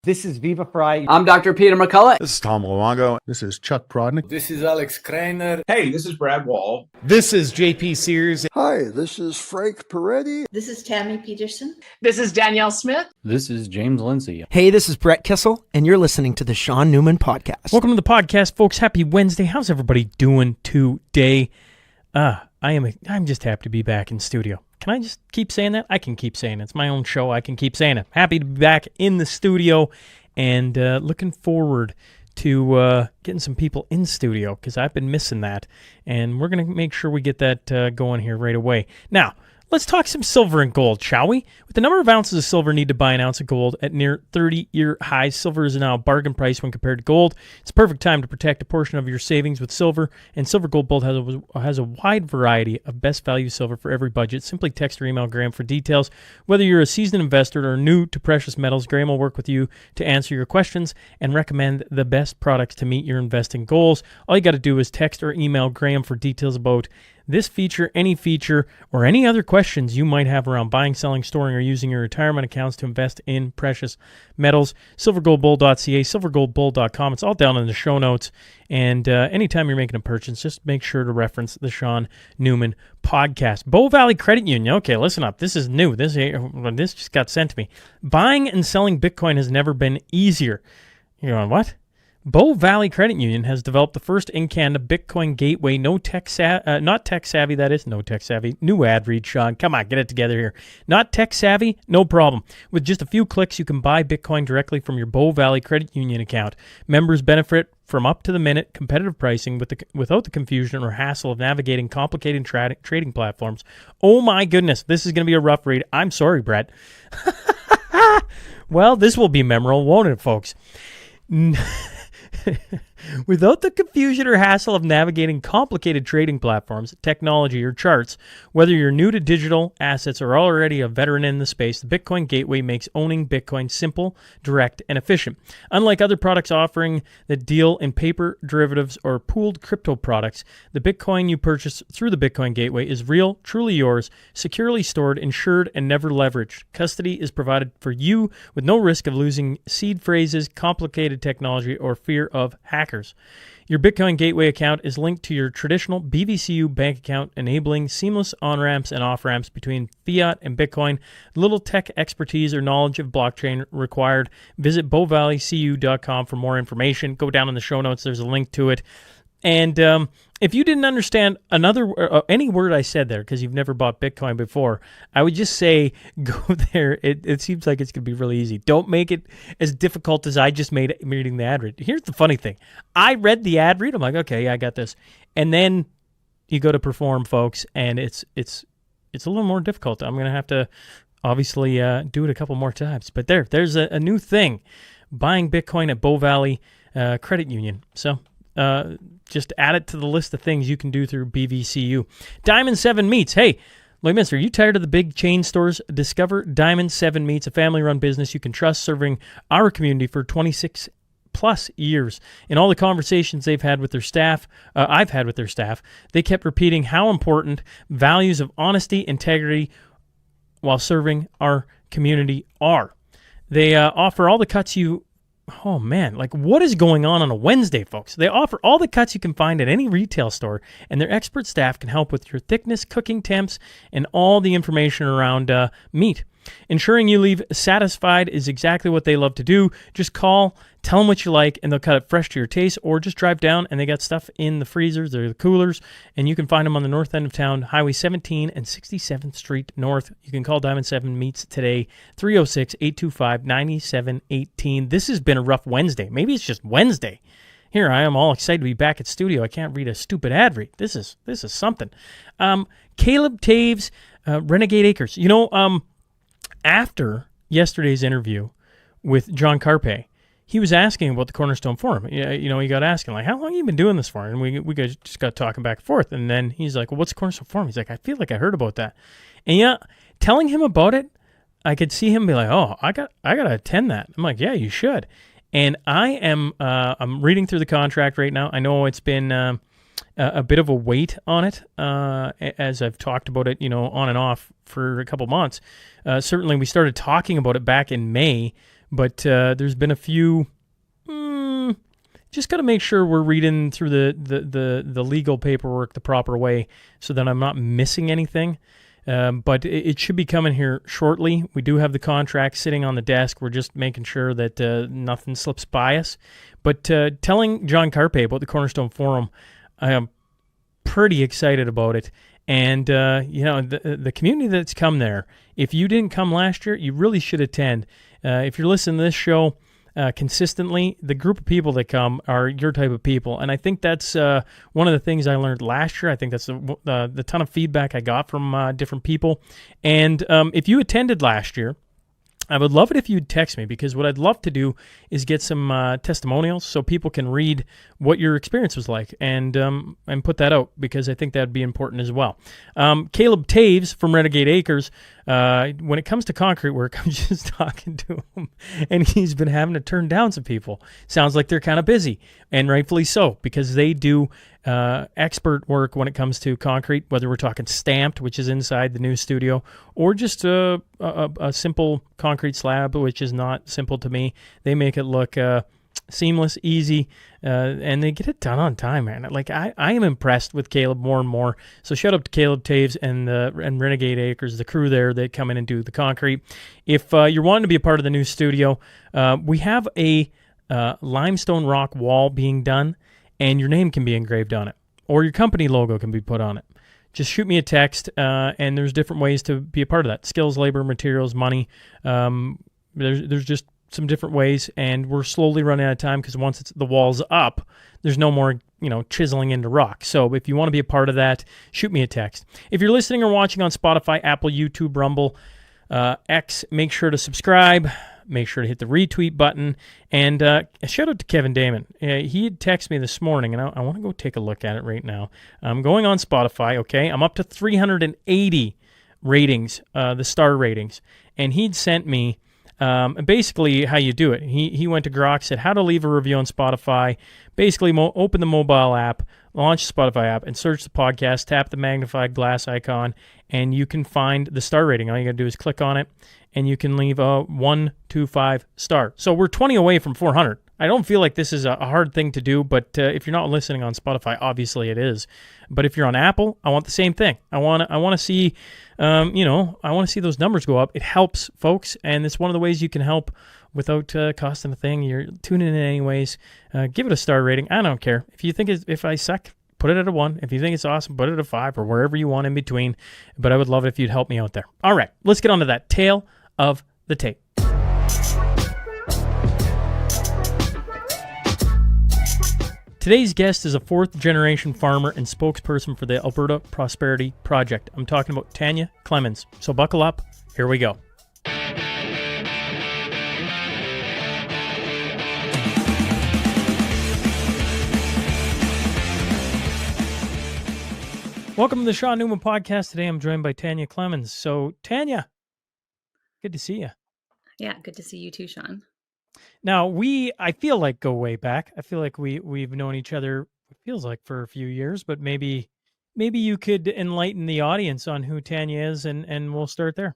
This is Viva Fry. I'm Dr. Peter McCullough. This is Tom Luongo. This is Chuck Prodnick. This is Alex Kreiner. Hey, this is Brad Wall. This is JP Sears. Hi, this is Frank Peretti. This is Tammy Peterson. This is Danielle Smith. This is James Lindsay. Hey, this is Brett Kissel, and you're listening to the Shaun Newman Podcast. Welcome to the podcast, folks. Happy Wednesday. How's everybody doing today? I'm just happy to be back in studio. Can I just keep saying that? I can keep saying it. It's my own show. I can keep saying it. Happy to be back in the studio and looking forward to getting some people in studio because I've been missing that. And we're going to make sure we get that going here right away. Now, let's talk some silver and gold, shall we? With the number of ounces of silver needed to buy an ounce of gold at near 30-year highs, silver is now a bargain price when compared to gold. It's a perfect time to protect a portion of your savings with silver, and Silver Gold Bolt has a wide variety of best value silver for every budget. Simply text or email Grahame for details. Whether you're a seasoned investor or new to precious metals, Grahame will work with you to answer your questions and recommend the best products to meet your investing goals. All you got to do is text or email Grahame for details about this feature, or any other questions you might have around buying, selling, storing, or using your retirement accounts to invest in precious metals. Silvergoldbull.ca, silvergoldbull.com. It's all down in the show notes. And anytime you're making a purchase, just make sure to reference the Shaun Newman Podcast. Bow Valley Credit Union. Okay, listen up. This is new. This just got sent to me. Buying and selling Bitcoin has never been easier. You're going, what? Bow Valley Credit Union has developed the first in Canada Bitcoin gateway. Not tech savvy, that is. No tech savvy. New ad read, Shaun. Come on, get it together here. Not tech savvy? No problem. With just a few clicks, you can buy Bitcoin directly from your Bow Valley Credit Union account. Members benefit from up-to-the-minute competitive pricing without the confusion or hassle of navigating complicated trading platforms. Oh my goodness, this is going to be a rough read. I'm sorry, Brett. Well, this will be memorable, won't it, folks? Without the confusion or hassle of navigating complicated trading platforms, technology, or charts, whether you're new to digital assets or already a veteran in the space, the Bitcoin Gateway makes owning Bitcoin simple, direct, and efficient. Unlike other products offering that deal in paper derivatives or pooled crypto products, the Bitcoin you purchase through the Bitcoin Gateway is real, truly yours, securely stored, insured, and never leveraged. Custody is provided for you with no risk of losing seed phrases, complicated technology, or fear of hackers. Your Bitcoin Gateway account is linked to your traditional BVCU bank account, enabling seamless on-ramps and off-ramps between fiat and Bitcoin. Little tech expertise or knowledge of blockchain required. Visit bowvalleycu.com for more information. Go down in the show notes. There's a link to it. And if you didn't understand any word I said there because you've never bought Bitcoin before, I would just say go there. It seems like it's going to be really easy. Don't make it as difficult as I just made reading the ad read. Here's the funny thing. I read the ad read. I'm like, okay, yeah, I got this. And then you go to perform, folks, and it's a little more difficult. I'm going to have to obviously do it a couple more times. But there's a new thing, buying Bitcoin at Bow Valley Credit Union. So just add it to the list of things you can do through BVCU. Diamond 7 Meats. Hey, look, mister, are you tired of the big chain stores? Discover Diamond 7 Meats, a family-run business you can trust serving our community for 26 plus years. In all the conversations they've had with their staff, I've had with their staff, they kept repeating how important values of honesty, integrity, while serving our community are. They offer all the cuts Oh, man, like what is going on a Wednesday, folks? They offer all the cuts you can find at any retail store, and their expert staff can help with your thickness, cooking temps, and all the information around meat. Ensuring you leave satisfied is exactly what they love to do. Just call, tell them what you like, and they'll cut it fresh to your taste, or just drive down, and they got stuff in the freezers or the coolers, and you can find them on the north end of town, Highway 17 and 67th Street North. You can call Diamond 7 Meats today, 306-825-9718. This has been a rough Wednesday. Maybe it's just Wednesday. Here I am all excited to be back at studio. I can't read a stupid ad read. This is something. Caleb Taves, Renegade Acres. You know, after yesterday's interview with John Carpe, he was asking about the Cornerstone Forum. You know, he got asking, like, how long have you been doing this for? And we just got talking back and forth. And then he's like, well, what's the Cornerstone Forum? He's like, I feel like I heard about that. And yeah, telling him about it, I could see him be like, oh, I got to attend that. I'm like, yeah, you should. And I'm reading through the contract right now. I know it's been a bit of a wait on it, as I've talked about it, you know, on and off for a couple months. Certainly we started talking about it back in May but there's been a few. Just got to make sure we're reading through the legal paperwork the proper way so that I'm not missing anything. But it should be coming here shortly. We do have the contract sitting on the desk. We're just making sure that nothing slips by us. But telling John Carpe about the Cornerstone Forum, I am pretty excited about it. And, the community that's come there, if you didn't come last year, you really should attend. If you're listening to this show consistently, the group of people that come are your type of people. And I think that's one of the things I learned last year. I think that's the ton of feedback I got from different people. And if you attended last year, I would love it if you'd text me, because what I'd love to do is get some testimonials so people can read what your experience was like and put that out, because I think that'd be important as well. Caleb Taves from Renegade Acres, when it comes to concrete work, I'm just talking to him, and he's been having to turn down some people. Sounds like they're kind of busy, and rightfully so, because they do expert work when it comes to concrete, whether we're talking stamped, which is inside the new studio, or just a simple concrete slab, which is not simple to me. They make it look seamless, easy, and they get it done on time, man. Like I am impressed with Caleb more and more. So shout out to Caleb Taves and Renegade Acres, the crew there that come in and do the concrete. If you're wanting to be a part of the new studio, we have a limestone rock wall being done, and your name can be engraved on it, or your company logo can be put on it. Just shoot me a text, and there's different ways to be a part of that. Skills, labor, materials, money. There's just some different ways, and we're slowly running out of time, because once the wall's up, there's no more chiseling into rock. So if you want to be a part of that, shoot me a text. If you're listening or watching on Spotify, Apple, YouTube, Rumble, X, make sure to subscribe. Make sure to hit the retweet button. And a shout out to Kevin Damon. He had texted me this morning, and I want to go take a look at it right now. I'm going on Spotify, okay? I'm up to 380 ratings, the star ratings. And he'd sent me basically how you do it. He went to Grok, said how to leave a review on Spotify. Basically, open the mobile app, launch the Spotify app, and search the podcast, tap the magnified glass icon, and you can find the star rating. All you got to do is click on it, and you can leave a 1, 2, 5 star. So we're 20 away from 400. I don't feel like this is a hard thing to do, but if you're not listening on Spotify, obviously it is. But if you're on Apple, I want the same thing. I want to see, I want to see those numbers go up. It helps folks, and it's one of the ways you can help without costing a thing. You're tuning in anyways. Give it a star rating. I don't care. If you think if I suck, put it at a 1. If you think it's awesome, put it at a 5, or wherever you want in between. But I would love it if you'd help me out there. All right, let's get on to that tale of the tape. Today's guest is a fourth-generation farmer and spokesperson for the Alberta Prosperity Project. I'm talking about Tanya Clemens. So buckle up. Here we go. Welcome to the Shaun Newman Podcast. Today I'm joined by Tanya Clemens. So, Tanya, good to see you. Yeah, good to see you too, Shaun. Now, I feel like go way back. I feel like we've known each other, it feels like, for a few years, but maybe you could enlighten the audience on who Tanya is, and we'll start there.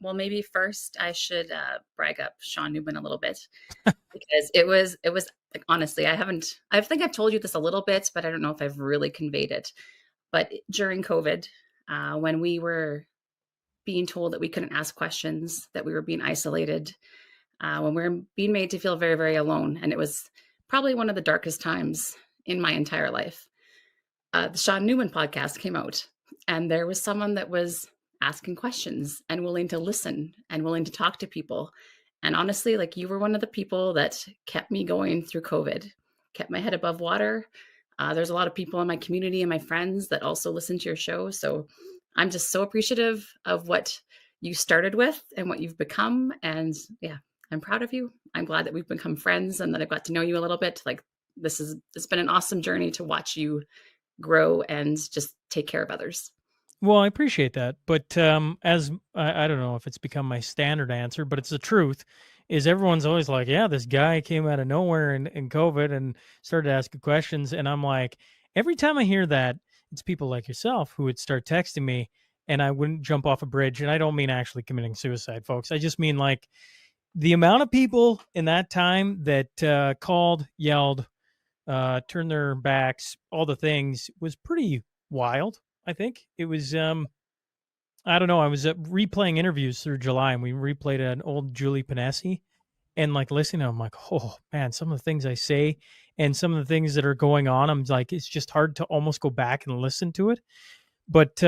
Well, maybe first I should brag up Shaun Newman a little bit, because it was like, honestly, I think I've told you this a little bit, but I don't know if I've really conveyed it. But during COVID, when we were being told that we couldn't ask questions, that we were being isolated, when we were being made to feel very, very alone. And it was probably one of the darkest times in my entire life. The Shaun Newman podcast came out, and there was someone that was asking questions and willing to listen and willing to talk to people. And honestly, like, you were one of the people that kept me going through COVID, kept my head above water. There's a lot of people in my community and my friends that also listen to your show. So I'm just so appreciative of what you started with and what you've become. And yeah, I'm proud of you. I'm glad that we've become friends and that I've got to know you a little bit. Like, it's been an awesome journey to watch you grow and just take care of others. Well, I appreciate that. But as I don't know if it's become my standard answer, but it's the truth, is everyone's always like, yeah, this guy came out of nowhere in COVID and started asking questions. And I'm like, every time I hear that, it's people like yourself who would start texting me, and I wouldn't jump off a bridge. And I don't mean actually committing suicide, folks. I just mean, like, the amount of people in that time that called, yelled, turned their backs, all the things was pretty wild. I think it was. I don't know. I was replaying interviews through July, and we replayed an old Julie Panesi, and like listening to them, I'm like, oh man, some of the things I say and some of the things that are going on, I'm like, it's just hard to almost go back and listen to it. But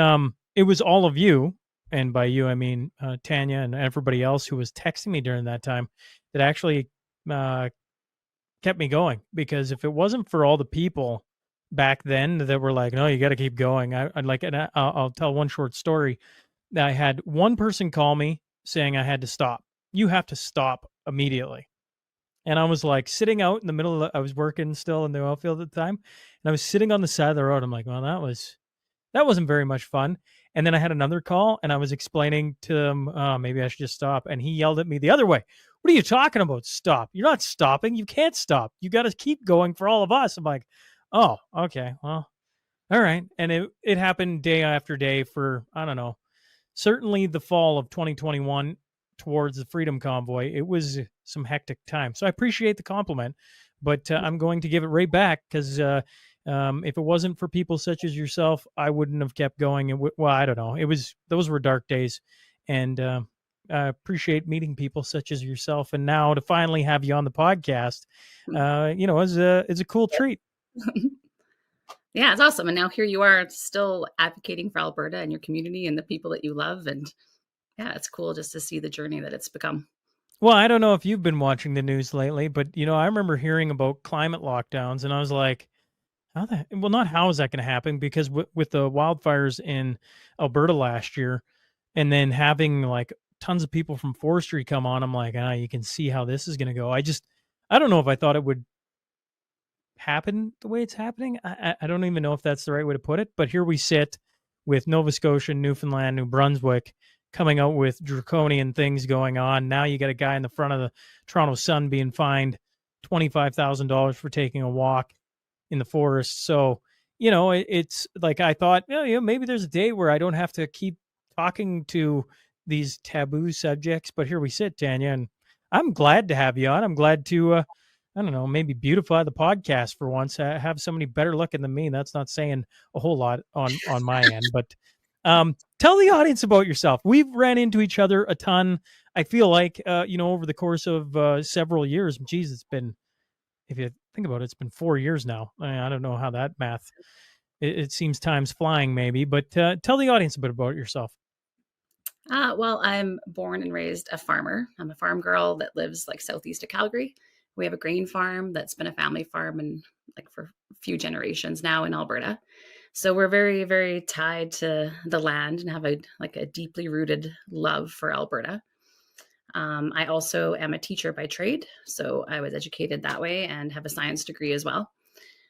it was all of you, and by you I mean Tanya and everybody else who was texting me during that time that actually kept me going. Because if it wasn't for all the people back then that were like, no, you got to keep going, I'd like, and I'll tell one short story. I had one person call me saying I had to stop. You have to stop immediately. And I was like sitting out in the middle of I was working still in the oil field at the time, and I was sitting on the side of the road. I'm like, well, that wasn't very much fun. And then I had another call, and I was explaining to him, oh, maybe I should just stop. And he yelled at me the other way. What are you talking about? Stop. You're not stopping. You can't stop. You got to keep going for all of us. I'm like, oh, okay. Well, all right. And it happened day after day for, I don't know, certainly the fall of 2021 towards the Freedom Convoy. It was some hectic time. So I appreciate the compliment, but I'm going to give it right back because if it wasn't for people such as yourself, I wouldn't have kept going. Well, I don't know. Those were dark days, and I appreciate meeting people such as yourself. And now to finally have you on the podcast, is a cool treat. Yeah, it's awesome. And now here you are still advocating for Alberta and your community and the people that you love. And yeah, it's cool just to see the journey that it's become. Well, I don't know if you've been watching the news lately, but I remember hearing about climate lockdowns, and I was like, not how is that going to happen? Because with the wildfires in Alberta last year, and then having like tons of people from forestry come on, I'm like, you can see how this is going to go. I don't know if I thought it would happen the way it's happening. I don't even know if that's the right way to put it, but here we sit with Nova Scotia, Newfoundland, New Brunswick coming out with draconian things going on. Now you got a guy in the front of the Toronto Sun being fined $25,000 for taking a walk in the forest. So, it's like, I thought, maybe there's a day where I don't have to keep talking to these taboo subjects, but here we sit, Tanya, and I'm glad to have you on. I'm glad to, I don't know, maybe beautify the podcast for once, have somebody better looking than me. That's not saying a whole lot on my end, but tell the audience about yourself. We've ran into each other a ton. I feel like, over the course of several years. Geez, it's been, if you think about it, it's been 4 years now. I don't know how that math, it seems time's flying maybe, but tell the audience a bit about yourself. Well, I'm born and raised a farmer. I'm a farm girl that lives like southeast of Calgary. We have a grain farm that's been a family farm and like for a few generations now in Alberta. So we're very, very tied to the land and have a deeply rooted love for Alberta. I also am a teacher by trade. So I was educated that way and have a science degree as well.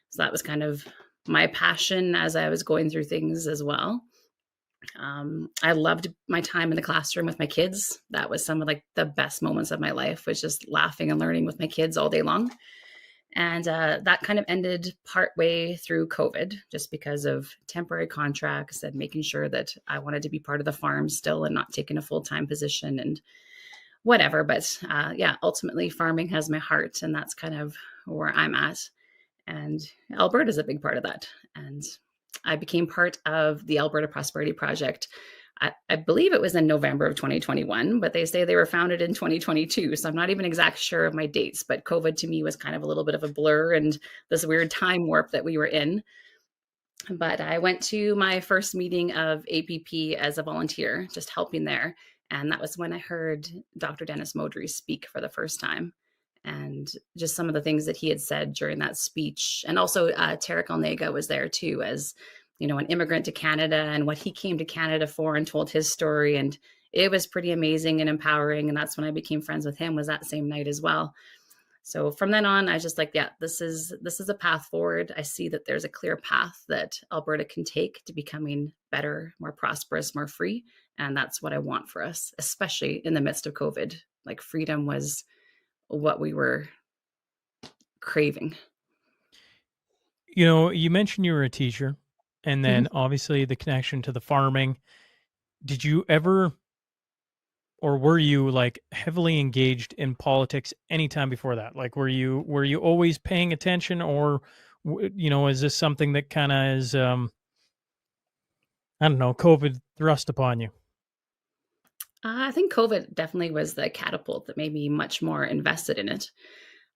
So that was kind of my passion as I was going through things as well. I loved my time in the classroom with my kids. That was some of like the best moments of my life, was just laughing and learning with my kids all day long. And that kind of ended partway through COVID, just because of temporary contracts and making sure that I wanted to be part of the farm still and not taking a full-time position and whatever. But ultimately farming has my heart, and that's kind of where I'm at. And Alberta is a big part of that. And I became part of the Alberta Prosperity Project. I believe it was in November of 2021, but they say they were founded in 2022. So I'm not even exactly sure of my dates, but COVID to me was kind of a little bit of a blur and this weird time warp that we were in. But I went to my first meeting of APP as a volunteer, just helping there. And that was when I heard Dr. Dennis Modry speak for the first time. And just some of the things that he had said during that speech. And also Tarek Alnega was there too, as an immigrant to Canada, and what he came to Canada for, and told his story. And it was pretty amazing and empowering. And that's when I became friends with him, was that same night as well. So from then on, I was just like, yeah, this is a path forward. I see that there's a clear path that Alberta can take to becoming better, more prosperous, more free. And that's what I want for us, especially in the midst of COVID. Like, freedom was what we were craving. You mentioned you were a teacher, and then obviously the connection to the farming. Did you ever or were you like heavily engaged in politics anytime before that? Like, were you always paying attention, or is this something that kind of is, I don't know, COVID thrust upon you? I think COVID definitely was the catapult that made me much more invested in it.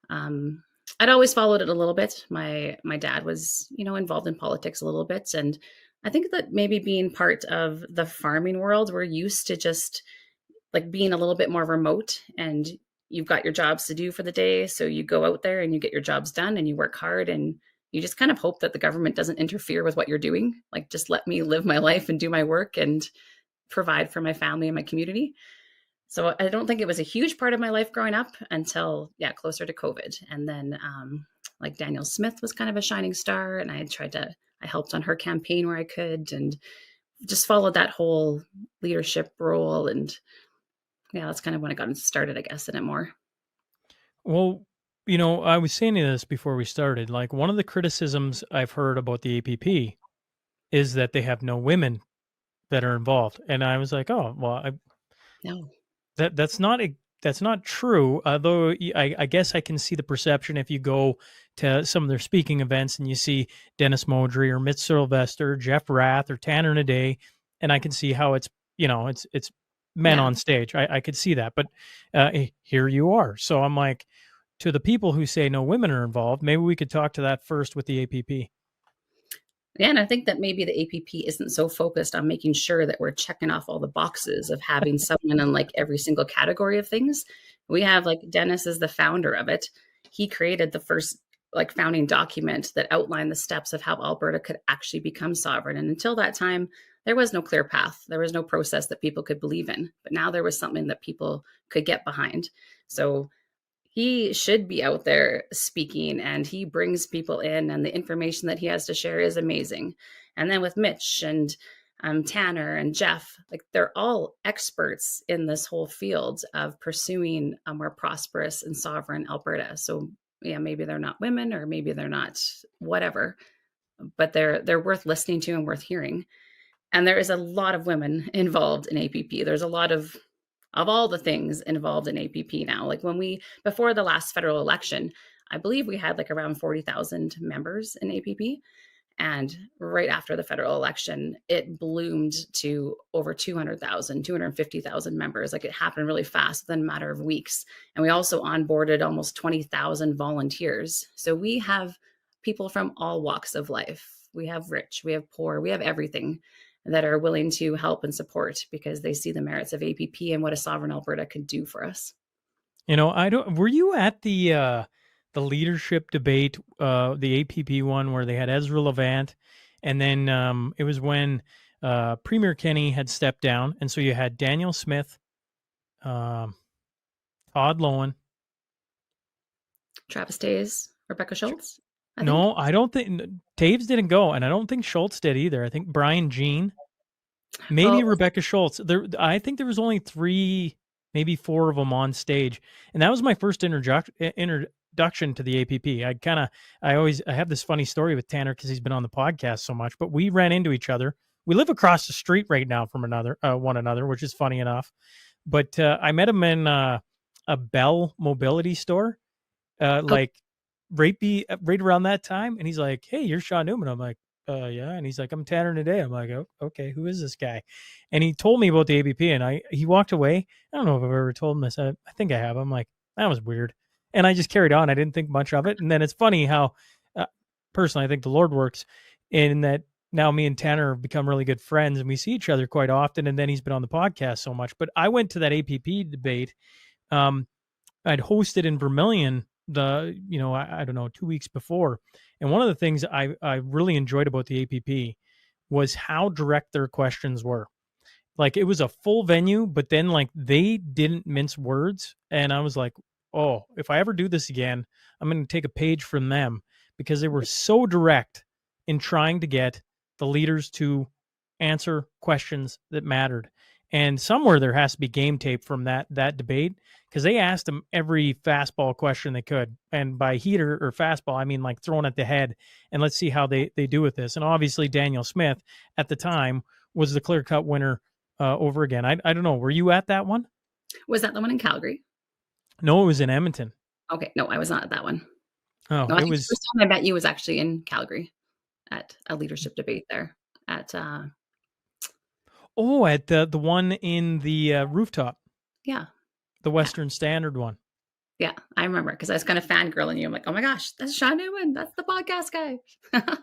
Um, I'd always followed it a little bit. My dad was, involved in politics a little bit, and I think that maybe being part of the farming world, we're used to just like being a little bit more remote, and you've got your jobs to do for the day, so you go out there and you get your jobs done and you work hard, and you just kind of hope that the government doesn't interfere with what you're doing. Like, just let me live my life and do my work and provide for my family and my community. So I don't think it was a huge part of my life growing up until, closer to COVID. And then, like, Danielle Smith was kind of a shining star, and I helped on her campaign where I could, and just followed that whole leadership role. And yeah, that's kind of when I got started, I guess, in it more. Well, I was saying this before we started. Like, one of the criticisms I've heard about the APP is that they have no women that are involved, and I was like, oh well, No. that's not true. Although I guess I can see the perception if you go to some of their speaking events and you see Dennis Modry or Mitch Sylvester, Jeff Rath, or Tanner Naday, and I can see how it's men Yeah. on stage. I could see that, but here you are. So I'm like, to the people who say no women are involved, maybe we could talk to that first with the APP. Yeah, and I think that maybe the APP isn't so focused on making sure that we're checking off all the boxes of having someone in like every single category of things. We have, like, Dennis is the founder of it. He created the first like founding document that outlined the steps of how Alberta could actually become sovereign. And until that time, there was no clear path. There was no process that people could believe in. But now there was something that people could get behind. So he should be out there speaking, and he brings people in, and the information that he has to share is amazing. And then with Mitch and Tanner and Jeff, like, they're all experts in this whole field of pursuing a more prosperous and sovereign Alberta. So yeah, maybe they're not women, or maybe they're not whatever, but they're worth listening to and worth hearing. And there is a lot of women involved in APP. There's a lot of all the things involved in APP now. Like, before the last federal election, I believe we had like around 40,000 members in APP. And right after the federal election, it bloomed to over 200,000, 250,000 members. Like, it happened really fast within a matter of weeks. And we also onboarded almost 20,000 volunteers. So we have people from all walks of life. We have rich, we have poor, we have everything, that are willing to help and support because they see the merits of APP and what a sovereign Alberta could do for us. Were you at the leadership debate, the APP one where they had Ezra Levant, and then it was when Premier Kenney had stepped down, and so you had Danielle Smith, Todd Lowen, Travis Tays, Rebecca Schultz? No, I don't think Taves didn't go, and I don't think Schultz did either. I think Brian Jean, maybe Rebecca Schultz. I think there was only 3, maybe 4 of them on stage, and that was my first introduction to the APP. I have this funny story with Tanner because he's been on the podcast so much, but we ran into each other. We live across the street right now from one another, which is funny enough. But I met him in a Bell Mobility store, right around that time, and he's like, "Hey, you're Shaun Newman." I'm like, yeah. And he's like, "I'm Tanner Naday." I'm like, "Oh, okay, who is this guy?" And he told me about the APP, and he walked away. I don't know if I've ever told him this. I think I have. I'm like, that was weird, and I just carried on. I didn't think much of it. And then it's funny how, personally, I think the Lord works in that. Now me and Tanner have become really good friends, and we see each other quite often. And then he's been on the podcast so much. But I went to that APP debate. I'd hosted in Vermilion I don't know, 2 weeks before. And one of the things I really enjoyed about the APP was how direct their questions were. Like, it was a full venue, but then like they didn't mince words. And I was like, oh, if I ever do this again, I'm going to take a page from them, because they were so direct in trying to get the leaders to answer questions that mattered. And somewhere there has to be game tape from that debate, because they asked them every fastball question they could. And by heater or fastball, I mean like throwing at the head, and let's see how they do with this. And obviously Danielle Smith at the time was the clear-cut winner over again. I don't know. Were you at that one? Was that the one in Calgary? No, it was in Edmonton. Okay, no, I was not at that one. Oh, No, I it think the was. first time I met you was actually in Calgary at a leadership debate there at, Oh, at the one in the rooftop, yeah, the yeah, Western Standard one. yeah, I remember because I was kind of fangirling you. I'm like, "Oh my gosh, that's Shaun Newman. That's the podcast guy." And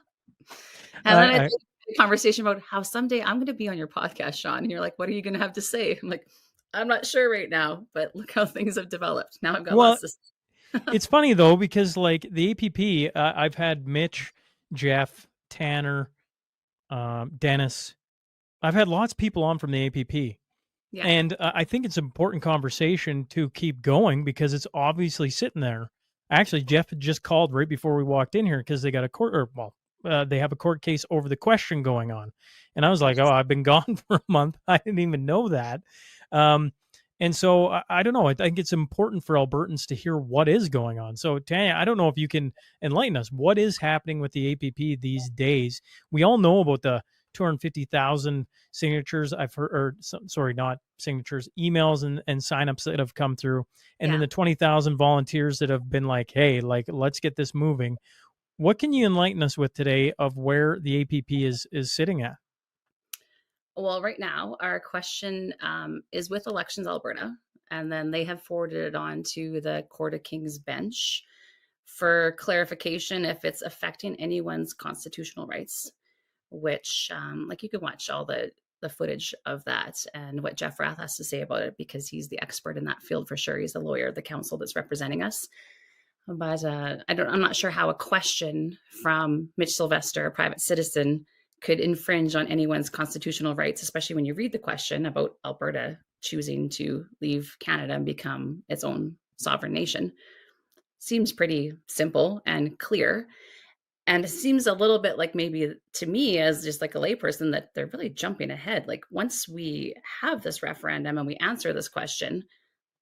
then I had I a conversation about how someday I'm gonna be on your podcast, Shaun, and you're like, "What are you gonna have to say?" I'm like, "I'm not sure right now, but look how things have developed. Now I've got well, lots to say." it's funny though because like the APP, I've had Mitch, Jeff, Tanner, Dennis. I've had lots of people on from the APP. Yeah, And I think it's an important conversation to keep going because it's obviously sitting there. Actually, Jeff had just called right before we walked in here because they got a court, or well, they have a court case over the question going on. And I was like, oh, yes. I've been gone for a month. I didn't even know that. Um, and so I don't know. I think it's important for Albertans to hear what is going on. So Tanya, I don't know if you can enlighten us. What is happening with the APP these days? We all know about the 250,000 signatures I've heard, or sorry, not signatures, emails and signups that have come through. And then Yeah. the 20,000 volunteers that have been like, hey, like, let's get this moving. What can you enlighten us with today of where the APP is sitting at? Well, right now, our question is with Elections Alberta, and then they have forwarded it on to the Court of King's Bench for clarification if it's affecting anyone's constitutional rights, which, like, you can watch all the footage of that and what Jeff Rath has to say about it because he's the expert in that field for sure. He's the lawyer, the counsel that's representing us. But I'm not sure how a question from Mitch Sylvester, a private citizen, could infringe on anyone's constitutional rights, especially when you read the question about Alberta choosing to leave Canada and become its own sovereign nation. Seems pretty simple and clear. And it seems a little bit like maybe to me, as just like a layperson, that they're really jumping ahead. Like once we have this referendum and we answer this question,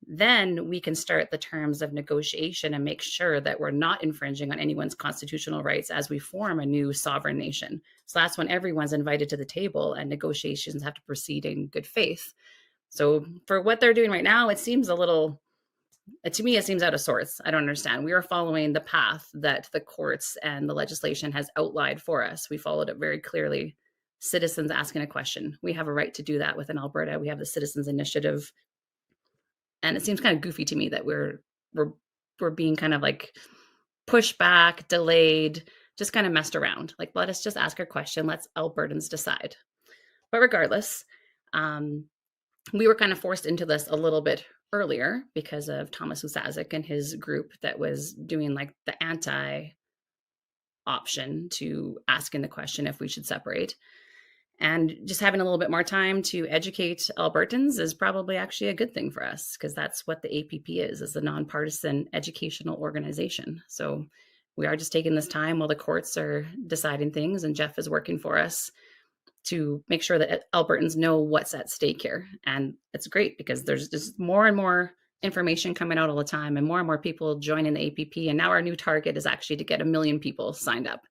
then we can start the terms of negotiation and make sure that we're not infringing on anyone's constitutional rights as we form a new sovereign nation. So that's when everyone's invited to the table and negotiations have to proceed in good faith. So for what they're doing right now, it seems a little, to me, it seems out of sorts. I don't understand. We are following the path that the courts and the legislation has outlined for us. We followed it very clearly. Citizens asking a question. We have a right to do that within Alberta. We have the Citizens Initiative, and it seems kind of goofy to me that we're being kind of like pushed back, delayed, just kind of messed around. Like, let us just ask our question. Let's Albertans decide. But regardless, we were kind of forced into this a little bit earlier because of Thomas Usazik and his group that was doing like the anti option to asking the question if we should separate. And just having a little bit more time to educate Albertans is probably actually a good thing for us because that's what the APP is a nonpartisan educational organization. So we are just taking this time while the courts are deciding things and Jeff is working for us to make sure that Albertans know what's at stake here. And it's great because there's just more and more information coming out all the time and more people joining the APP. And now our new target is actually to get 1 million people signed up.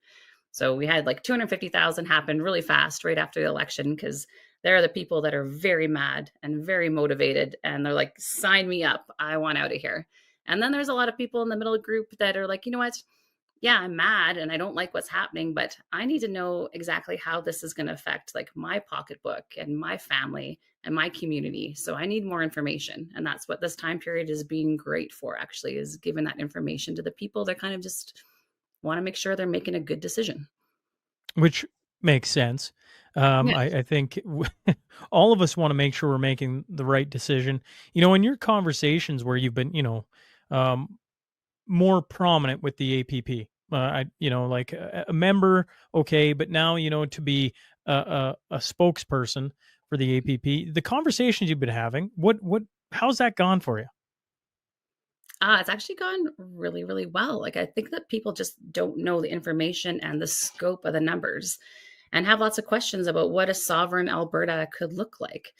So we had like 250,000 happen really fast right after the election because there are the people that are very mad and very motivated and they're like, sign me up. I want out of here. And then there's a lot of people in the middle group that are like, you know what? Yeah, I'm mad and I don't like what's happening, but I need to know exactly how this is going to affect like my pocketbook and my family and my community. So I need more information. And that's what this time period is being great for actually, is giving that information to the people that kind of just want to make sure they're making a good decision. Which makes sense. Yeah. I think all of us want to make sure we're making the right decision. You know, in your conversations where you've been, more prominent with the APP, like a member, okay, but now, to be a spokesperson for the APP, the conversations you've been having, how's that gone for you? It's actually gone really, really well. Like, I think that people just don't know the information and the scope of the numbers and have lots of questions about what a sovereign Alberta could look like.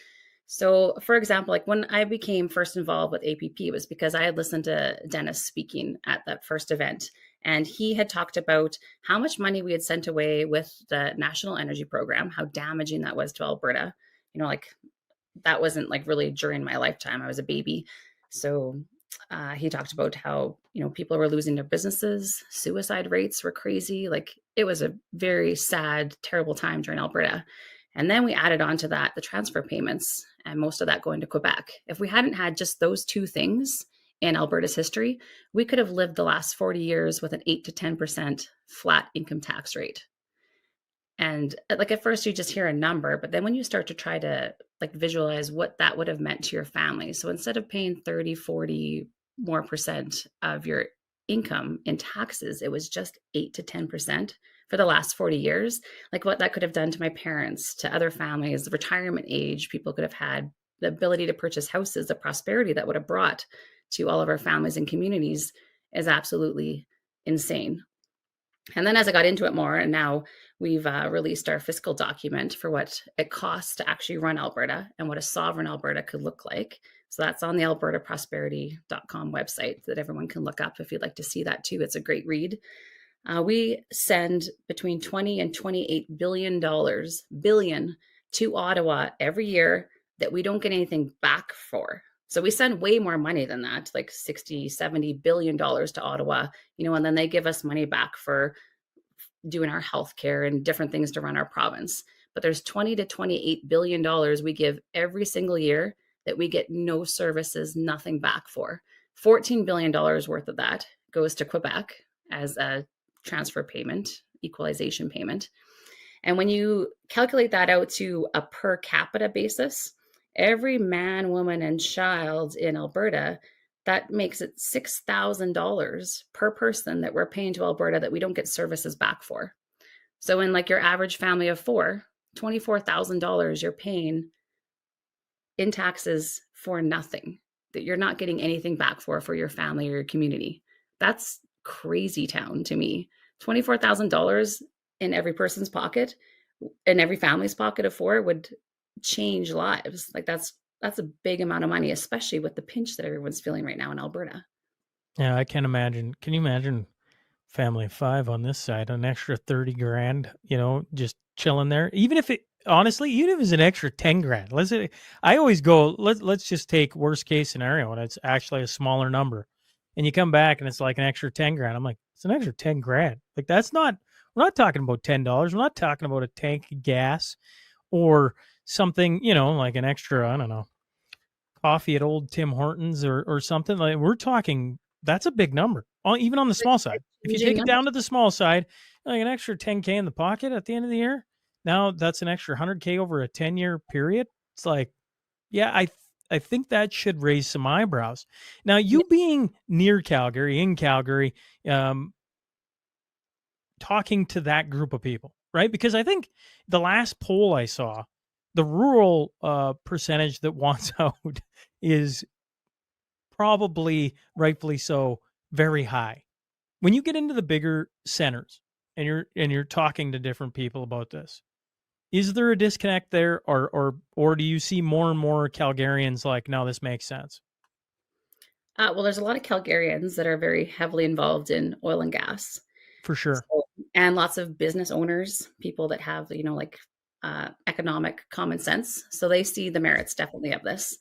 So, for example, like when I became first involved with APP, it was because I had listened to Dennis speaking at that first event. And he had talked about how much money we had sent away with the National Energy Program, how damaging that was to Alberta. You know, like that wasn't like really during my lifetime. I was a baby. So he talked about how, people were losing their businesses, suicide rates were crazy. Like it was a very sad, terrible time during Alberta. And then we added on to that the transfer payments, and most of that going to Quebec. If we hadn't had just those two things in Alberta's history, we could have lived the last 40 years with an 8 to 10% flat income tax rate. And like at first you just hear a number, but then when you start to try to like visualize what that would have meant to your family. So instead of paying 30, 40 more percent of your income in taxes, it was just 8 to 10% for the last 40 years. Like what that could have done to my parents, to other families, the retirement age, people could have had the ability to purchase houses, the prosperity that would have brought to all of our families and communities is absolutely insane. And then as I got into it more, and now we've released our fiscal document for what it costs to actually run Alberta and what a sovereign Alberta could look like. So that's on the albertaprosperity.com website that everyone can look up if you'd like to see that too. It's a great read. We send between 20 and $28 billion to Ottawa every year that we don't get anything back for. So we send way more money than that, like 60, 70 billion dollars to Ottawa, and then they give us money back for doing our healthcare and different things to run our province. But there's 20 to $28 billion we give every single year that we get no services, nothing back for. $14 billion worth of that goes to Quebec as a transfer payment, equalization payment. And when you calculate that out to a per capita basis, every man, woman, and child in Alberta, that makes it $6,000 per person that we're paying to Alberta that we don't get services back for. So in like your average family of four, $24,000 you're paying in taxes for nothing, that you're not getting anything back for your family or your community. That's crazy town to me. $24,000 in every person's pocket, in every family's pocket of four would change lives. Like that's a big amount of money, especially with the pinch that everyone's feeling right now in Alberta. Yeah, I can imagine. Can you imagine family of five on this side, an extra 30 grand, just chilling there? Even if it's an extra 10 grand, I always go, let's just take worst case scenario and it's actually a smaller number. And you come back and it's like an extra 10 grand. I'm like, it's an extra 10 grand. Like we're not talking about $10. We're not talking about a tank of gas or something, like an extra, I don't know, coffee at old Tim Hortons or something. Like we're talking, that's a big number, even on the small side. If you take it down to the small side, like an extra 10K in the pocket at the end of the year, now that's an extra 100K over a 10-year period. It's like, yeah, I think that should raise some eyebrows. Now, you being near Calgary, in Calgary, talking to that group of people, right? Because I think the last poll I saw, the rural percentage that wants out is probably, rightfully so, very high. When you get into the bigger centers and you're talking to different people about this, is there a disconnect there, or do you see more and more Calgarians like, no, this makes sense? Well, there's a lot of Calgarians that are very heavily involved in oil and gas. For sure. And lots of business owners, people that have, economic common sense. So they see the merits definitely of this.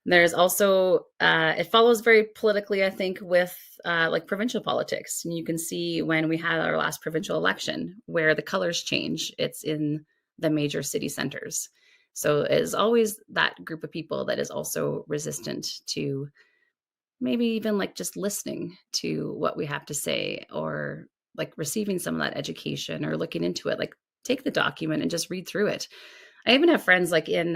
There's also, it follows very politically, I think, with like provincial politics. And you can see when we had our last provincial election where the colors change, it's in the major city centers. So it's always that group of people that is also resistant to maybe even like just listening to what we have to say, or like receiving some of that education or looking into it. Like take the document and just read through it. I even have friends like in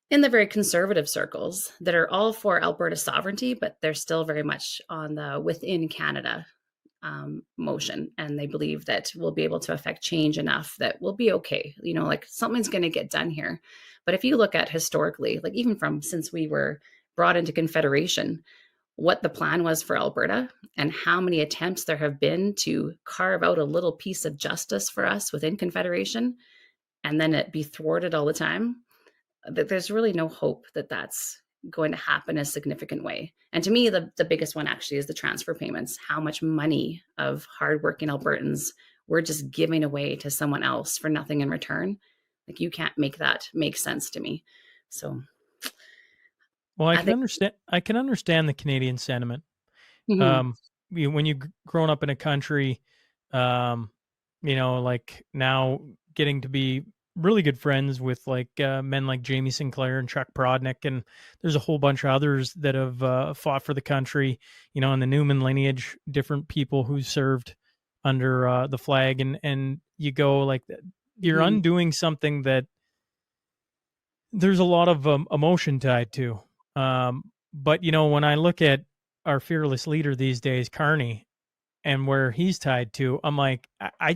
the very conservative circles that are all for Alberta sovereignty, but they're still very much on the within Canada motion. And they believe that we'll be able to affect change enough that we'll be okay. Like something's going to get done here. But if you look at historically, like even from since we were brought into Confederation, what the plan was for Alberta and how many attempts there have been to carve out a little piece of justice for us within Confederation, and then it be thwarted all the time, that there's really no hope that that's going to happen in a significant way. And to me, the biggest one actually is the transfer payments, how much money of hardworking Albertans we're just giving away to someone else for nothing in return. Like, you can't make that make sense to me. So Well, I I can think, understand. I can understand the Canadian sentiment. mhm, Um, when you grown up in a country, um, like now getting to be really good friends with like men like Jamie Sinclair and Chuck Prodnick, and there's a whole bunch of others that have fought for the country. In the Newman lineage, different people who served under the flag, and you go like you're mhm. undoing something that there's a lot of emotion tied to. But when I look at our fearless leader these days, Carney, and where he's tied to, I'm like, I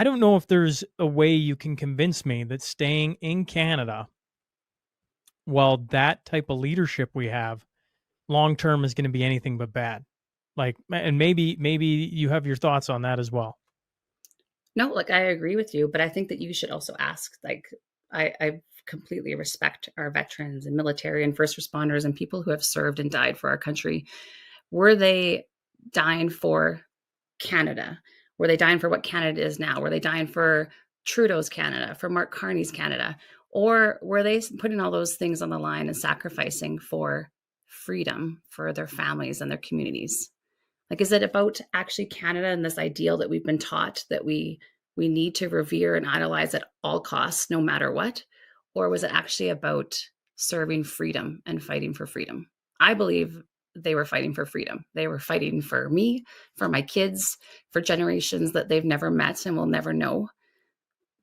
don't know if there's a way you can convince me that staying in Canada while that type of leadership we have long term is going to be anything but bad. Like, and maybe you have your thoughts on that as well. No, like, I agree with you, but I think that you should also ask, like, I completely respect our veterans and military and first responders and people who have served and died for our country. Were they dying for Canada? Were they dying for what Canada is now? Were they dying for Trudeau's Canada, for Mark Carney's Canada? Or were they putting all those things on the line and sacrificing for freedom for their families and their communities? Like, is it about actually Canada and this ideal that we've been taught that we need to revere and idolize at all costs, no matter what? Or was it actually about serving freedom and fighting for freedom? I believe they were fighting for freedom. They were fighting for me, for my kids, for generations that they've never met and will never know.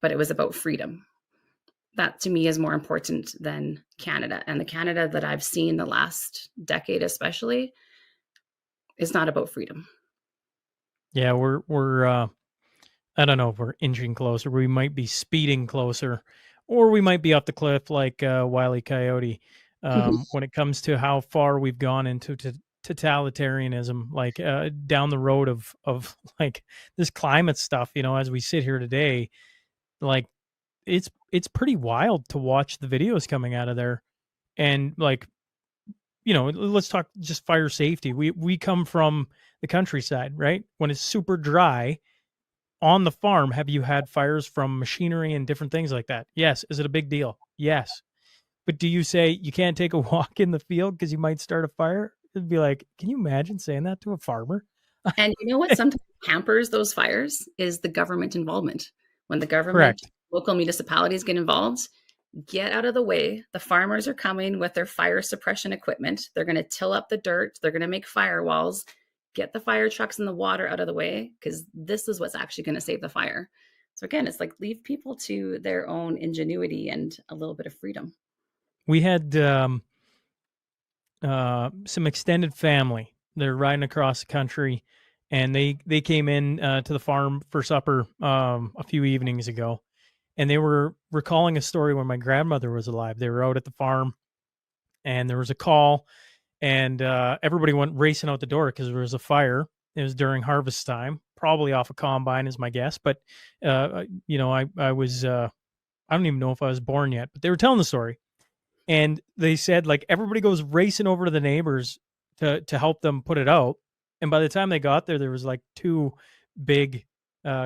But it was about freedom. That to me is more important than Canada. And the Canada that I've seen the last decade, especially, is not about freedom. Yeah, we're I don't know if we're inching closer. We might be speeding closer, or we might be off the cliff like Wile E. Coyote. When it comes to how far we've gone into totalitarianism, like down the road of like this climate stuff. As we sit here today, like it's pretty wild to watch the videos coming out of there, and like let's talk just fire safety. We come from the countryside, right? When it's super dry on the farm, have you had fires from machinery and different things like that? Yes. Is it a big deal? Yes. But do you say you can't take a walk in the field because you might start a fire? It'd be like, can you imagine saying that to a farmer? And you know what sometimes hampers those fires is the government involvement. When the government, Correct. local municipalities get involved, get out of the way. The farmers are coming with their fire suppression equipment. They're going to till up the dirt. They're going to make firewalls. Get the fire trucks and the water out of the way, because this is what's actually going to save the fire. So again, it's like, leave people to their own ingenuity and a little bit of freedom. We had some extended family. They're riding across the country, and they came in to the farm for supper a few evenings ago, and they were recalling a story when my grandmother was alive. They were out at the farm, and there was a call, and everybody went racing out the door because there was a fire. It was during harvest time, probably off a combine, is my guess. But I was I don't even know if I was born yet. But they were telling the story, and they said like everybody goes racing over to the neighbors to help them put it out. And by the time they got there, there was like two big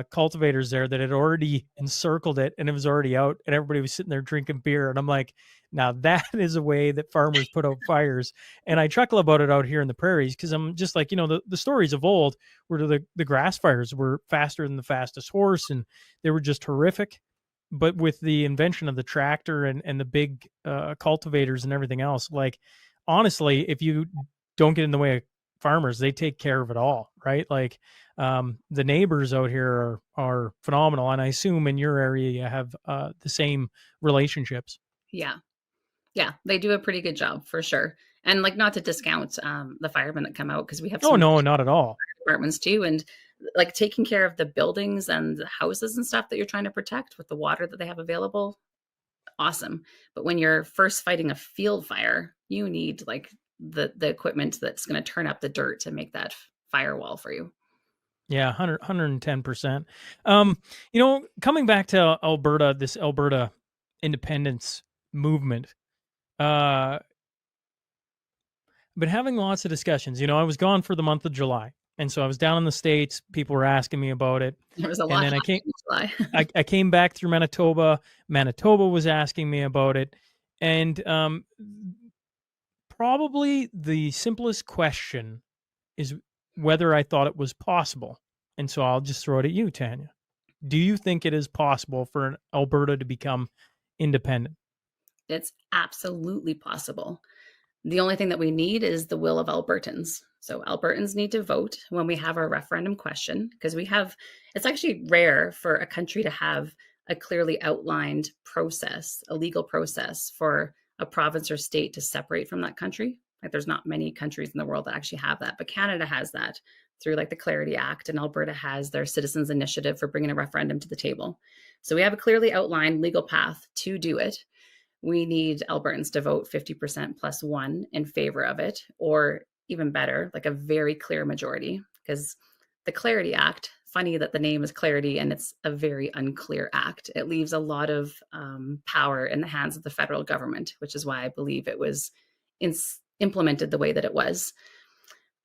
cultivators there that had already encircled it, and it was already out, and everybody was sitting there drinking beer. And I'm like, now that is a way that farmers put out fires. And I chuckle about it out here in the prairies because I'm just like, the stories of old where the grass fires were faster than the fastest horse, and they were just horrific. But with the invention of the tractor and the big cultivators and everything else, like honestly, if you don't get in the way of farmers, they take care of it all, right? Like the neighbors out here are phenomenal, and I assume in your area you have the same relationships. Yeah. Yeah, they do a pretty good job for sure. And like, not to discount the firemen that come out, because we have Oh some no, not at all. departments too, and like taking care of the buildings and the houses and stuff that you're trying to protect with the water that they have available. Awesome. But when you're first fighting a field fire, you need like the equipment that's going to turn up the dirt to make that firewall for you. Yeah, 110%. Coming back to Alberta, this Alberta Independence movement, been having lots of discussions. I was gone for the month of July, And so I was down in the States. People were asking me about it. There was a And lot then happening in July. I came back through Manitoba. Manitoba was asking me about it. And probably the simplest question is whether I thought it was possible. And so I'll just throw it at you, Tanya. Do you think it is possible for Alberta to become independent? It's absolutely possible. The only thing that we need is the will of Albertans. So Albertans need to vote when we have our referendum question, because it's actually rare for a country to have a clearly outlined process, a legal process for a province or state to separate from that country. Like there's not many countries in the world that actually have that, but Canada has that through like the Clarity Act, and Alberta has their Citizens Initiative for bringing a referendum to the table. So we have a clearly outlined legal path to do it. We need Albertans to vote 50% plus one in favor of it, or even better, like a very clear majority, because the Clarity Act, funny that the name is Clarity and it's a very unclear act. It leaves a lot of power in the hands of the federal government, which is why I believe it was implemented the way that it was.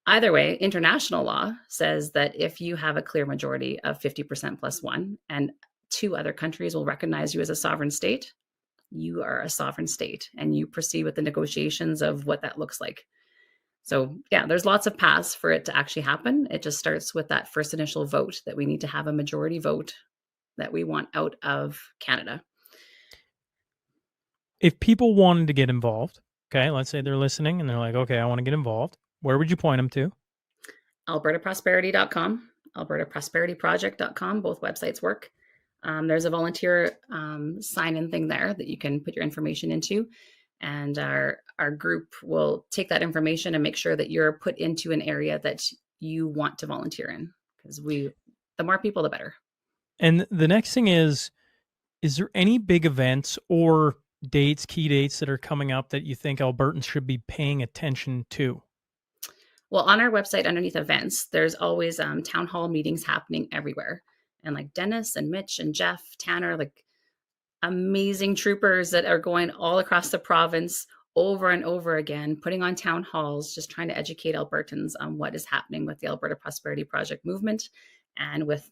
Either way, international law says that if you have a clear majority of 50% plus one and two other countries will recognize you as a sovereign state, you are a sovereign state and you proceed with the negotiations of what that looks like. So yeah, there's lots of paths for it to actually happen. It just starts with that first initial vote that we need to have a majority vote that we want out of Canada. If people wanted to get involved, okay, let's say they're listening and they're like, okay, I want to get involved. Where would you point them to? AlbertaProsperity.com, AlbertaProsperityProject.com. Both websites work. There's a volunteer sign-in thing there that you can put your information into. And our group will take that information and make sure that you're put into an area that you want to volunteer in. Because the more people, the better. And the next thing is there any big events or dates, key dates that are coming up that you think Albertans should be paying attention to? Well, on our website underneath events, there's always town hall meetings happening everywhere. And like Dennis and Mitch and Jeff, Tanner, like amazing troopers that are going all across the province over and over again, putting on town halls, just trying to educate Albertans on what is happening with the Alberta Prosperity Project movement and with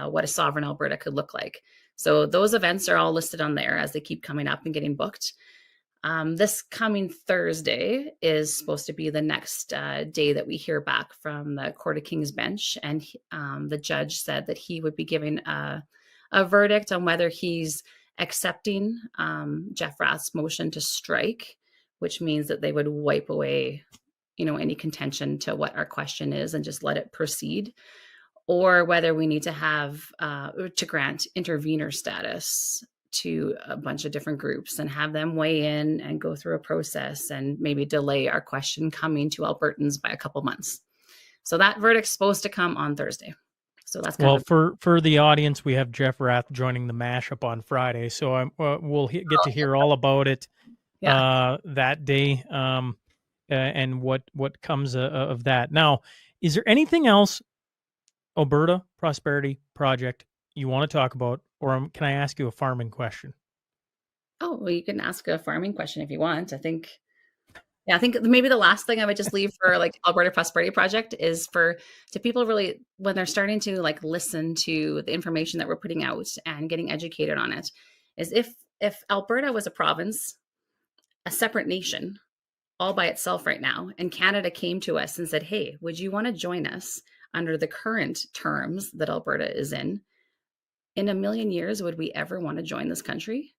what a sovereign Alberta could look like. So those events are all listed on there as they keep coming up and getting booked. This coming Thursday is supposed to be the next day that we hear back from the Court of King's Bench. And the judge said that he would be giving a verdict on whether he's accepting Jeff Rath's motion to strike, which means that they would wipe away, any contention to what our question is and just let it proceed, or whether we need to have to grant intervener status to a bunch of different groups and have them weigh in and go through a process and maybe delay our question coming to Albertans by a couple months. So that verdict's supposed to come on Thursday. So that's kind of for the audience, we have Jeff Rath joining the mashup on Friday, so we'll get to hear all about it that day and what comes of that. Now, is there anything else Alberta Prosperity Project you want to talk about, or can I ask you a farming question? Oh, well, you can ask a farming question if you want. I think maybe the last thing I would just leave for like Alberta Prosperity Project is to people really, when they're starting to like listen to the information that we're putting out and getting educated on it, is if Alberta was a province, a separate nation all by itself right now, and Canada came to us and said, hey, would you want to join us under the current terms that Alberta is in a million years, would we ever want to join this country?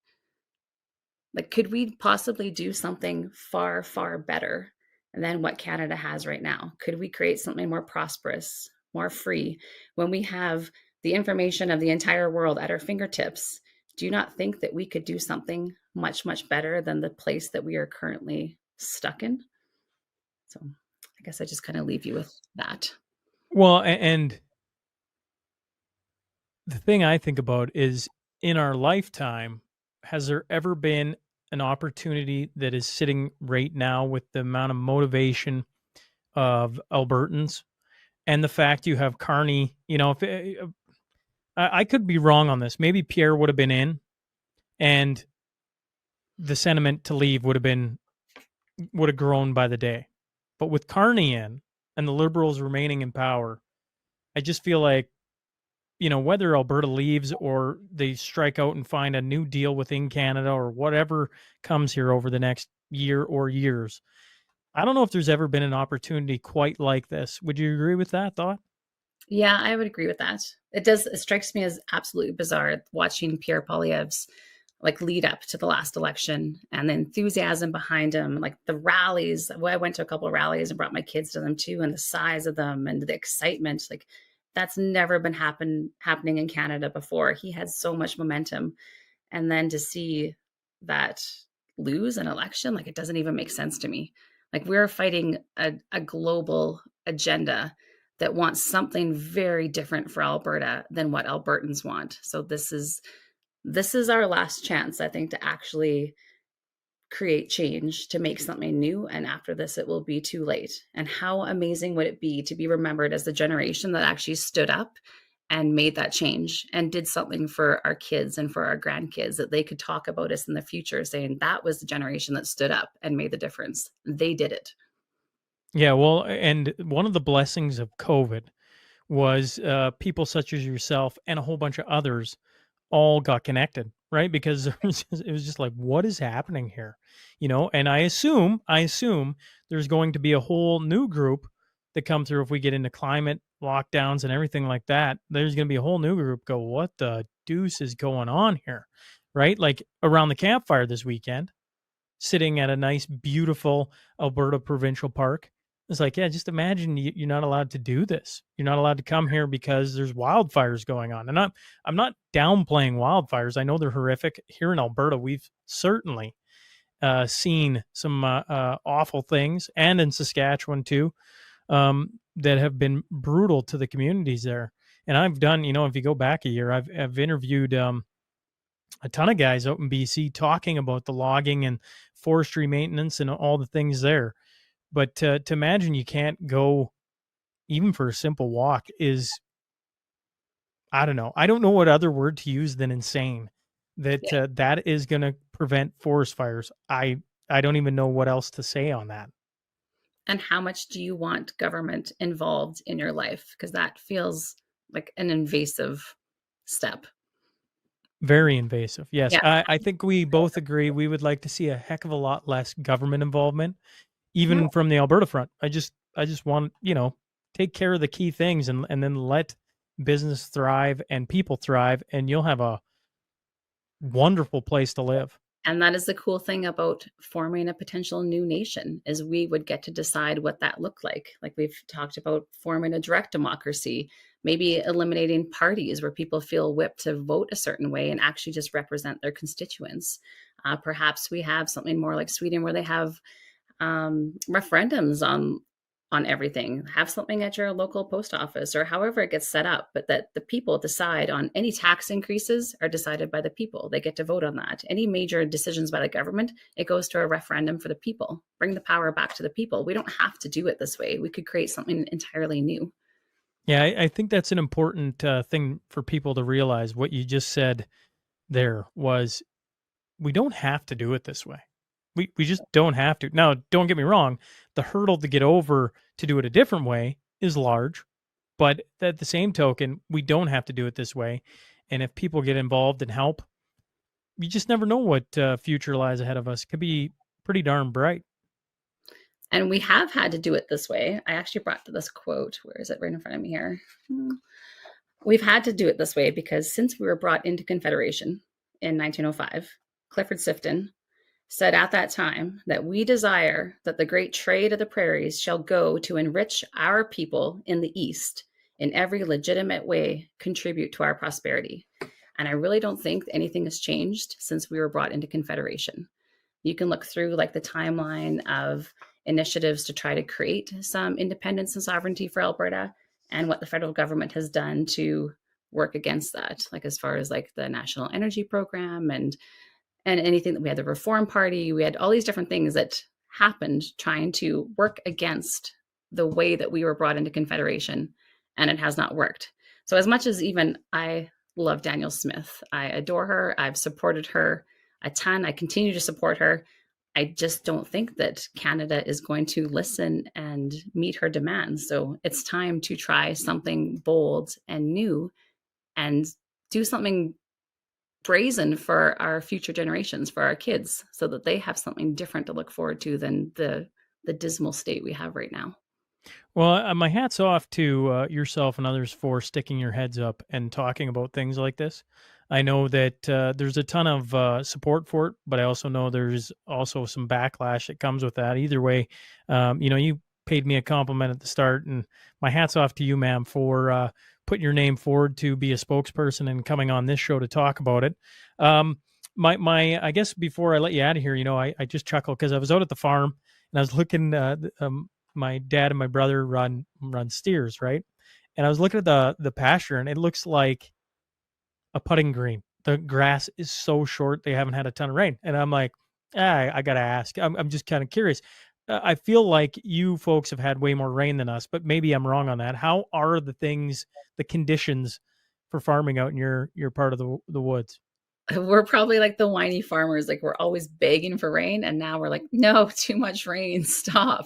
Like, could we possibly do something far, far better than what Canada has right now? Could we create something more prosperous, more free, when we have the information of the entire world at our fingertips? Do you not think that we could do something much, much better than the place that we are currently stuck in? So I guess I just kind of leave you with that. Well, and the thing I think about is, in our lifetime, has there ever been an opportunity that is sitting right now with the amount of motivation of Albertans and the fact you have Carney? If I could be wrong on this. Maybe Pierre would have been in, and the sentiment to leave would have grown by the day. But with Carney in, and the Liberals remaining in power, I just feel like, whether Alberta leaves or they strike out and find a new deal within Canada or whatever comes here over the next year or years, I don't know if there's ever been an opportunity quite like this. Would you agree with that thought? Yeah, I would agree with that. It strikes me as absolutely bizarre watching Pierre Poilievre's like lead up to the last election and the enthusiasm behind him, like the rallies. Well, I went to a couple of rallies and brought my kids to them too, and the size of them and the excitement, like that's never been happening in Canada before. He had so much momentum. And then to see that lose an election, like it doesn't even make sense to me. Like we're fighting a global agenda that wants something very different for Alberta than what Albertans want. So this is our last chance, I think, to actually create change, to make something new. And after this, it will be too late. And how amazing would it be to be remembered as the generation that actually stood up and made that change and did something for our kids and for our grandkids, that they could talk about us in the future saying that was the generation that stood up and made the difference. They did it. Yeah, well, and one of the blessings of COVID was people such as yourself and a whole bunch of others all got connected, right? Because it was just like, what is happening here? And I assume there's going to be a whole new group that come through if we get into climate lockdowns and everything like that. There's going to be a whole new group go, what the deuce is going on here? Right? Like around the campfire this weekend, sitting at a nice, beautiful Alberta provincial park. It's like, yeah, just imagine you're not allowed to do this. You're not allowed to come here because there's wildfires going on. And I'm not downplaying wildfires. I know they're horrific. Here in Alberta, we've certainly seen some awful things, and in Saskatchewan too, that have been brutal to the communities there. And I've done, if you go back a year, I've interviewed a ton of guys out in BC talking about the logging and forestry maintenance and all the things there. But to imagine you can't go even for a simple walk is, I don't know. I don't know what other word to use than insane. That is going to prevent forest fires. I don't even know what else to say on that. And how much do you want government involved in your life? Because that feels like an invasive step. Very invasive. Yes. Yeah. I think we both agree we would like to see a heck of a lot less government involvement, Yeah. even from the Alberta front. I just want, take care of the key things and then let business thrive and people thrive, and you'll have a wonderful place to live. And that is the cool thing about forming a potential new nation, is we would get to decide what that looked like. Like we've talked about forming a direct democracy, maybe eliminating parties where people feel whipped to vote a certain way and actually just represent their constituents. Perhaps we have something more like Sweden where they have referendums on everything. Have something at your local post office or however it gets set up, but that the people decide on any tax increases are decided by the people. They get to vote on that. Any major decisions by the government, it goes to a referendum for the people. Bring the power back to the people. We don't have to do it this way. We could create something entirely new. Yeah, I think that's an important thing for people to realize. What you just said there was, we don't have to do it this way. We just don't have to. Now, don't get me wrong. The hurdle to get over to do it a different way is large. But at the same token, we don't have to do it this way. And if people get involved and help, you just never know what future lies ahead of us. It could be pretty darn bright. And we have had to do it this way. I actually brought this quote. Where is it? Right in front of me here. We've had to do it this way because since we were brought into Confederation in 1905, Clifford Sifton said at that time that we desire that the great trade of the prairies shall go to enrich our people in the East, in every legitimate way contribute to our prosperity. And I really don't think anything has changed since we were brought into Confederation. You can look through like the timeline of initiatives to try to create some independence and sovereignty for Alberta and what the federal government has done to work against that, like as far as like the National Energy Program and anything that we had, the Reform Party, we had all these different things that happened trying to work against the way that we were brought into Confederation, and it has not worked. So as much as even I love Danielle Smith, I adore her, I've supported her a ton, I continue to support her, I just don't think that Canada is going to listen and meet her demands. So it's time to try something bold and new and do something brazen for our future generations, for our kids, so that they have something different to look forward to than the dismal state we have right now. Well, my hat's off to yourself and others for sticking your heads up and talking about things like this. I know that there's a ton of support for it, but I also know there's also some backlash that comes with that. Either way, you paid me a compliment at the start, and my hat's off to you, ma'am, for putting your name forward to be a spokesperson and coming on this show to talk about it. I guess before I let you out of here, I just chuckled because I was out at the farm and I was looking. My dad and my brother run steers, right? And I was looking at the pasture, and it looks like a putting green. The grass is so short; they haven't had a ton of rain, and I'm like, I gotta ask. I'm just kind of curious. I feel like you folks have had way more rain than us, but maybe I'm wrong on that. How are the conditions for farming out in your part of the woods? We're probably like the whiny farmers, like we're always begging for rain. And now we're like, no, too much rain, stop.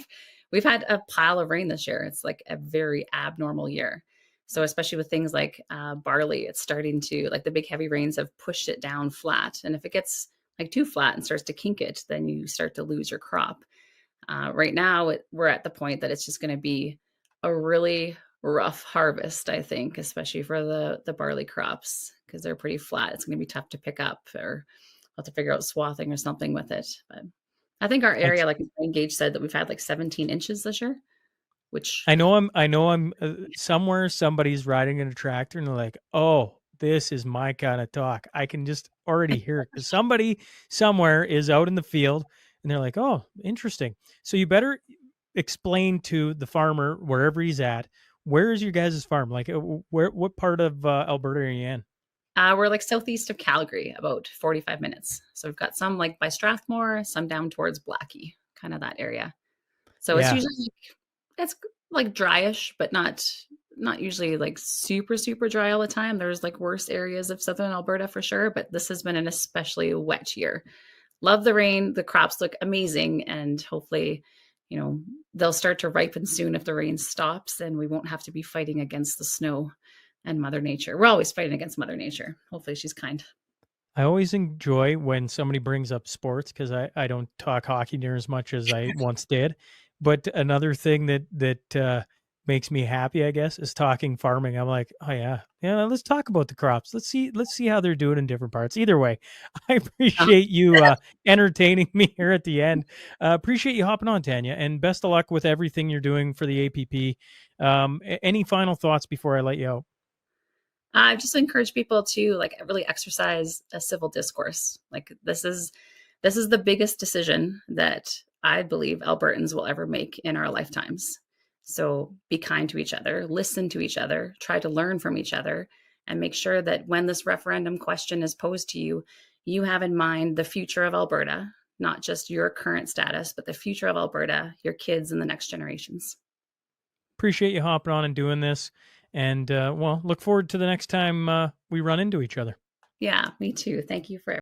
We've had a pile of rain this year. It's like a very abnormal year. So, especially with things like barley, it's starting to, like the big heavy rains have pushed it down flat. And if it gets like too flat and starts to kink it, then you start to lose your crop. Right now, we're at the point that it's just going to be a really rough harvest, I think, especially for the barley crops because they're pretty flat. It's going to be tough to pick up, or I'll have to figure out swathing or something with it. But I think our area, like Gage said, that we've had like 17 inches this year, which I know I'm somewhere somebody's riding in a tractor and they're like, oh, this is my kind of talk. I can just already hear it because somebody somewhere is out in the field and they're like, oh, interesting. So you better explain to the farmer wherever he's at, where is your guys' farm? Like what part of Alberta are you in? we're like southeast of Calgary, about 45 minutes. So we've got some like by Strathmore, some down towards Blackie, kind of that area. So it's Yeah. usually it's like dryish, but not usually like super super dry all the time. There's like worse areas of southern Alberta for sure, but this has been an especially wet year. Love the rain. The crops look amazing, and hopefully, they'll start to ripen soon if the rain stops, and we won't have to be fighting against the snow and Mother Nature. We're always fighting against Mother Nature. Hopefully, she's kind. I always enjoy when somebody brings up sports because I don't talk hockey near as much as I once did. But another thing that makes me happy, I guess, is talking farming. I'm like, oh yeah, let's talk about the crops. Let's see how they're doing in different parts. Either way, I appreciate you entertaining me here at the end. Appreciate you hopping on, Tanya, and best of luck with everything you're doing for the APP. Any final thoughts before I let you out? I just encourage people to like really exercise a civil discourse. Like this is the biggest decision that I believe Albertans will ever make in our lifetimes. So be kind to each other, listen to each other, try to learn from each other, and make sure that when this referendum question is posed to you, you have in mind the future of Alberta, not just your current status, but the future of Alberta, your kids and the next generations. Appreciate you hopping on and doing this. And well, look forward to the next time we run into each other. Yeah, me too. Thank you for